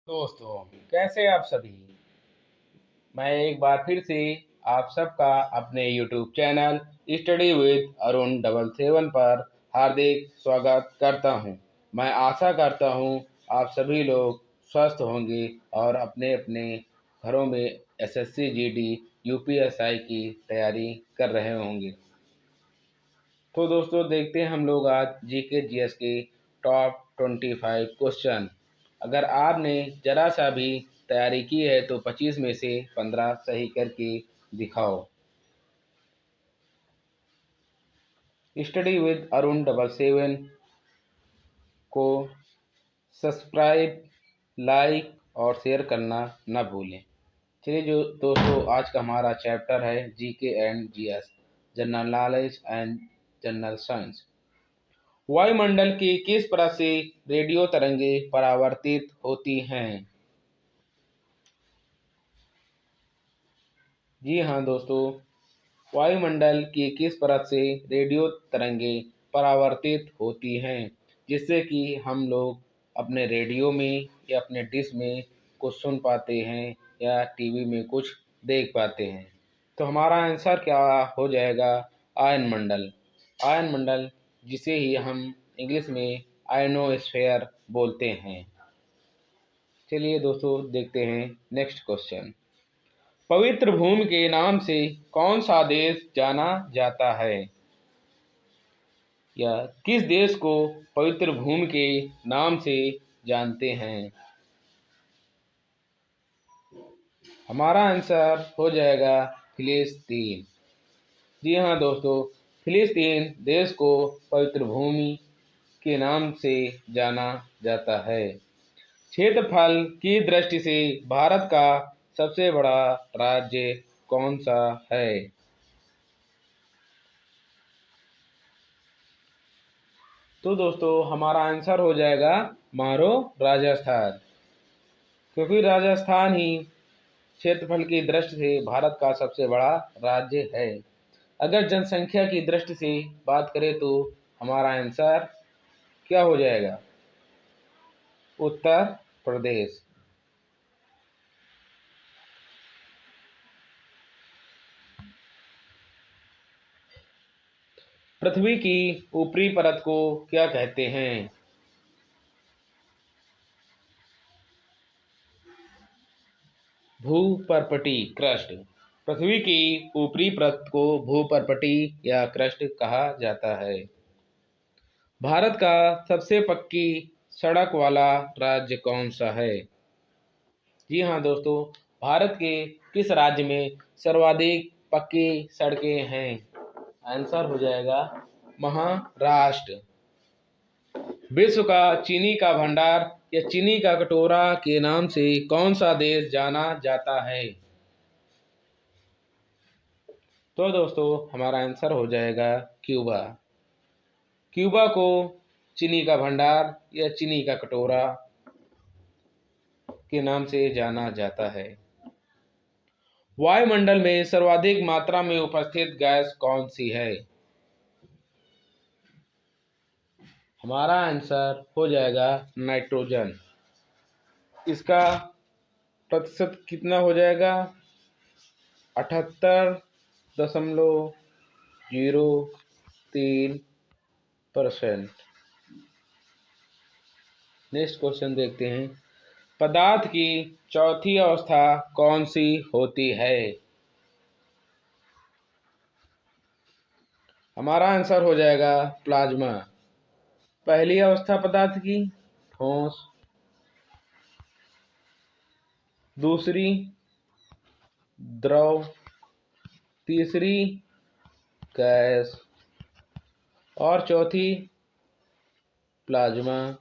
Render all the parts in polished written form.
दोस्तों, कैसे आप सभी। मैं एक बार फिर से आप सबका अपने YouTube channel study with Arun 77 पर हार्दिक स्वागत करता हूं। मैं आशा करता हूं आप सभी लोग स्वस्थ होंगे और अपने अपने घरों में एसएससी जीडी यूपीएसआई की तैयारी कर रहे होंगे। तो दोस्तों, देखते हैं हम लोग आज जीके जीएस के टॉप 25 क्वेश्चन। अगर आपने जरा सा भी तैयारी की है तो 25 में से 15 सही करके दिखाओ। स्टडी विद अरुण 77 को सब्सक्राइब, लाइक और शेयर करना न भूलें। चलिए जो दोस्तों, आज का हमारा चैप्टर है GK and GS, general knowledge and general science. वायुमंडल की किस परत से रेडियो तरंगें परावर्तित होती हैं? जी हाँ दोस्तों, वायुमंडल की किस परत से रेडियो तरंगें परावर्तित होती हैं, जिससे कि हम लोग अपने रेडियो में या अपने डिश में कुछ सुन पाते हैं या टीवी में कुछ देख पाते हैं। तो हमारा आंसर क्या हो जाएगा? आयन मंडल। आयन मंडल, जिसे ही हम इंग्लिश में आयनोस्फेयर बोलते हैं। चलिए दोस्तों, देखते हैं नेक्स्ट क्वेश्चन। पवित्र भूमि के नाम से कौन सा देश जाना जाता है? या किस देश को पवित्र भूमि के नाम से जानते हैं? हमारा आंसर हो जाएगा फिलिस्तीन। जी हाँ दोस्तों, फिलिस्तीन देश को पवित्र भूमि के नाम से जाना जाता है। क्षेत्रफल की दृष्टि से भारत का सबसे बड़ा राज्य कौन सा है? तो दोस्तों, हमारा आंसर हो जाएगा मारो राजस्थान, क्योंकि राजस्थान ही क्षेत्रफल की दृष्टि से भारत का सबसे बड़ा राज्य है। अगर जनसंख्या की दृष्टि से बात करें तो हमारा आंसर क्या हो जाएगा? उत्तर प्रदेश। पृथ्वी की ऊपरी परत को क्या कहते हैं? भूपर्पटी, क्रस्ट। पृथ्वी की ऊपरी परत को भूपर्पटी या क्रस्ट कहा जाता है। भारत का सबसे पक्की सड़क वाला राज्य कौन सा है? जी हाँ दोस्तों, भारत के किस राज्य में सर्वाधिक पक्की सड़कें हैं? आंसर हो जाएगा महाराष्ट्र। विश्व का चीनी का भंडार या चीनी का कटोरा के नाम से कौन सा देश जाना जाता है? तो दोस्तों, हमारा आंसर हो जाएगा क्यूबा। क्यूबा को चीनी का भंडार या चीनी का कटोरा के नाम से जाना जाता है। वायुमंडल में सर्वाधिक मात्रा में उपस्थित गैस कौन सी है? हमारा आंसर हो जाएगा नाइट्रोजन। इसका प्रतिशत कितना हो जाएगा? 78.03%। नेक्स्ट क्वेश्चन देखते हैं। पदार्थ की चौथी अवस्था कौन सी होती है? हमारा आंसर हो जाएगा प्लाज्मा। पहली अवस्था पदार्थ की ठोस, दूसरी द्रव, तीसरी गैस और चौथी प्लाज्मा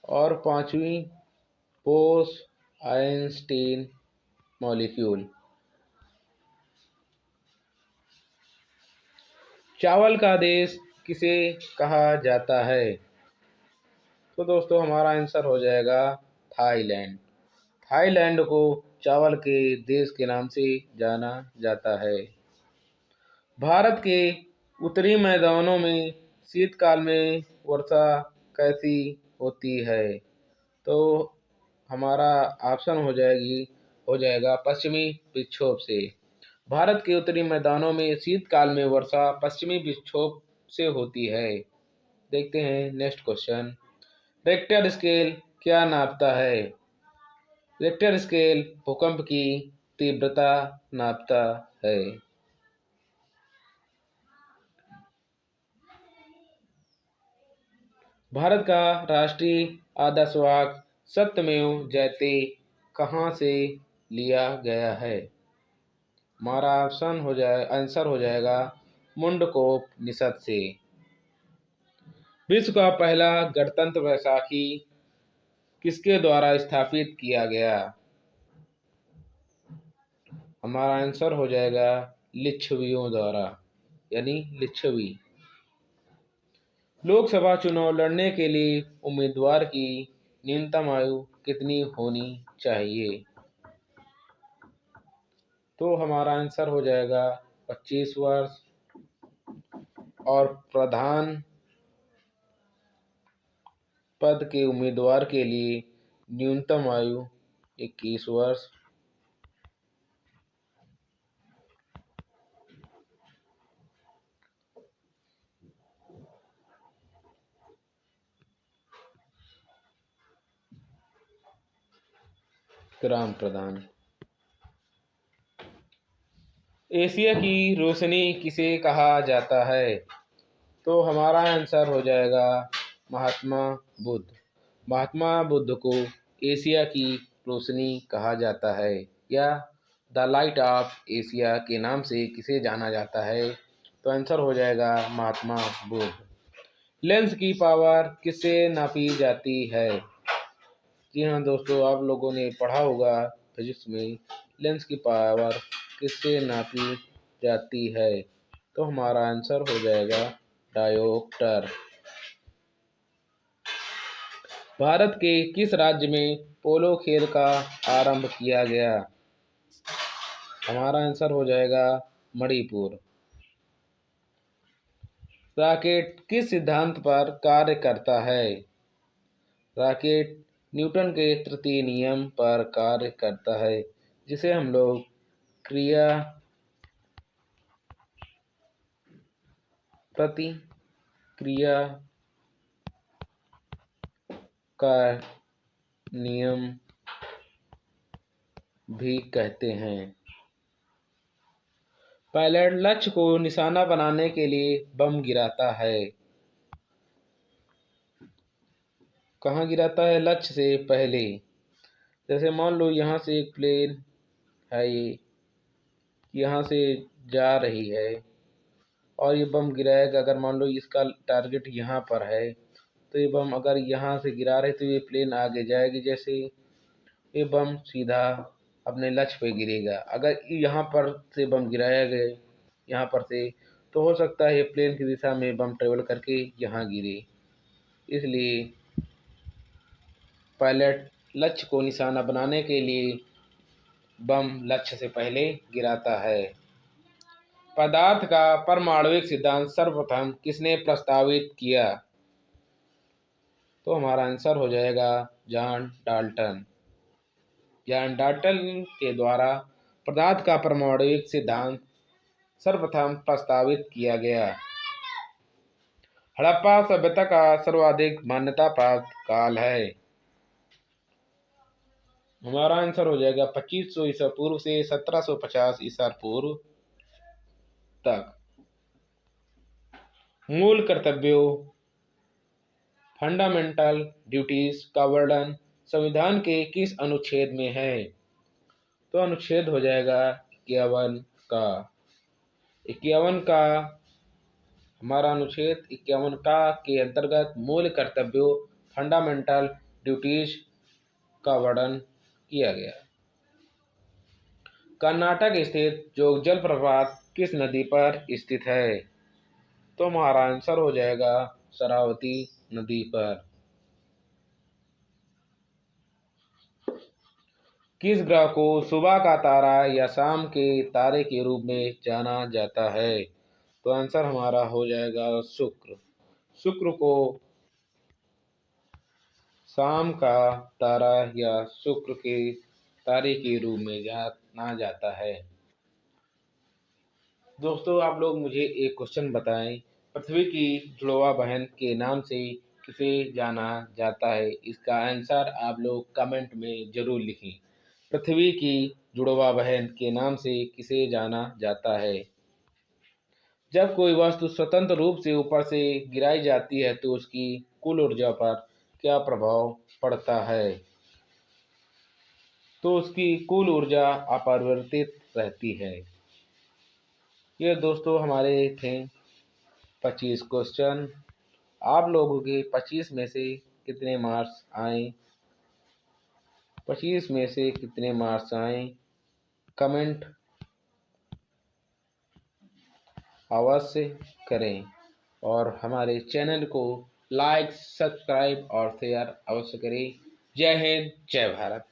और पांचवी पोस आइंस्टीन मॉलिक्यूल। चावल का देश किसे कहा जाता है? तो दोस्तों, हमारा आंसर हो जाएगा थाईलैंड। थाईलैंड को चावल के देश के नाम से जाना जाता है। भारत के उत्तरी मैदानों में शीतकाल में वर्षा कैसी होती है? तो हमारा ऑप्शन हो जाएगा पश्चिमी विक्षोभ से। भारत के उत्तरी मैदानों में शीतकाल में वर्षा पश्चिमी विक्षोभ से होती है। देखते हैं नेक्स्ट क्वेश्चन। रिक्टर स्केल क्या नापता है? रिक्टर स्केल भूकंप की तीव्रता नापता है। भारत का राष्ट्रीय आदर्श वाक्य सत्यमेव जयते कहाँ से लिया गया है? हमारा आंसर हो जाएगा मुंडकोपनिषद से। विश्व का पहला गणतंत्र बैसाखी किसके द्वारा स्थापित किया गया? हमारा आंसर हो जाएगा लिच्छवियों द्वारा, यानी लिच्छवी। लोकसभा चुनाव लड़ने के लिए उम्मीदवार की न्यूनतम आयु कितनी होनी चाहिए? तो हमारा आंसर हो जाएगा 25 वर्ष और प्रधान पद के उम्मीदवार के लिए न्यूनतम आयु 21 वर्ष। ग्राम प्रधान। एशिया की रोशनी किसे कहा जाता है? तो हमारा आंसर हो जाएगा महात्मा बुद्ध। महात्मा बुद्ध को एशिया की रोशनी कहा जाता है, या द लाइट ऑफ एशिया के नाम से किसे जाना जाता है? तो आंसर हो जाएगा महात्मा बुद्ध। लेंस की पावर किससे नापी जाती है? जी हाँ दोस्तों, आप लोगों ने पढ़ा होगा फिजिक्स में, लेंस की पावर किससे नापी जाती है? तो हमारा आंसर हो जाएगा डायोप्टर। भारत के किस राज्य में पोलो खेल का आरंभ किया गया? हमारा आंसर हो जाएगा मणिपुर। रॉकेट किस सिद्धांत पर कार्य करता है? रॉकेट न्यूटन के तृतीय नियम पर कार्य करता है, जिसे हम लोग क्रिया प्रतिक्रिया का नियम भी कहते हैं। पायलट लक्ष्य को निशाना बनाने के लिए बम गिराता है। कहाँ गिराता है? लक्ष्य से पहले। जैसे मान लो यहाँ से एक प्लेन है, ये यहाँ से जा रही है और ये बम गिराएगा। अगर मान लो इसका टारगेट यहाँ पर है, तो ये बम अगर यहाँ से गिरा रहे तो ये प्लेन आगे जाएगी। जैसे ये बम सीधा अपने लक्ष्य पे गिरेगा। अगर यहाँ पर से बम गिराया गया यहाँ पर से, तो हो सकता है ये प्लेन की दिशा में बम ट्रेवल करके यहाँ गिरे। इसलिए पायलट लक्ष्य को निशाना बनाने के लिए बम लक्ष्य से पहले गिराता है। पदार्थ का परमाणुविक सिद्धांत सर्वप्रथम किसने प्रस्तावित किया? तो हमारा आंसर हो जाएगा जॉन डाल्टन। जॉन डाल्टन के द्वारा पदार्थ का परमाणुविक सिद्धांत सर्वप्रथम प्रस्तावित किया गया। हड़प्पा सभ्यता का सर्वाधिक मान्यता प्राप्त काल है। हमारा आंसर हो जाएगा 2500 ईसा पूर्व से 1750 ईसा पूर्व तक। मूल कर्तव्यों फंडामेंटल ड्यूटीज का वर्णन संविधान के किस अनुच्छेद में है? तो अनुच्छेद हो जाएगा 51 का। 51 का हमारा अनुच्छेद 51 का के अंतर्गत मूल कर्तव्यों फंडामेंटल ड्यूटीज का वर्णन किया गया। कर्नाटक स्थित जोग जलप्रपात किस नदी पर स्थित है? तो हमारा आंसर हो जाएगा शरावती नदी पर। किस ग्रह को सुबह का तारा या शाम के तारे के रूप में जाना जाता है? तो आंसर हमारा हो जाएगा शुक्र। शुक्र को शाम का तारा या शुक्र के तारे के रूप में जाना जाता है। दोस्तों, आप लोग मुझे एक क्वेश्चन बताएं, पृथ्वी की जुड़वा बहन के नाम से किसे जाना जाता है? इसका आंसर आप लोग कमेंट में जरूर लिखें। पृथ्वी की जुड़वा बहन के नाम से किसे जाना जाता है? जब कोई वस्तु स्वतंत्र रूप से ऊपर से गिराई जाती है तो उसकी कुल ऊर्जा पर क्या प्रभाव पड़ता है? तो उसकी कुल ऊर्जा अपरिवर्तित रहती है। ये दोस्तों हमारे थे 25 क्वेश्चन। आप लोगों के 25 में से कितने मार्क्स आए? 25 में से कितने मार्क्स आए? कमेंट अवश्य करें और हमारे चैनल को लाइक, सब्सक्राइब और शेयर अवश्य करें। जय हिंद, जय भारत।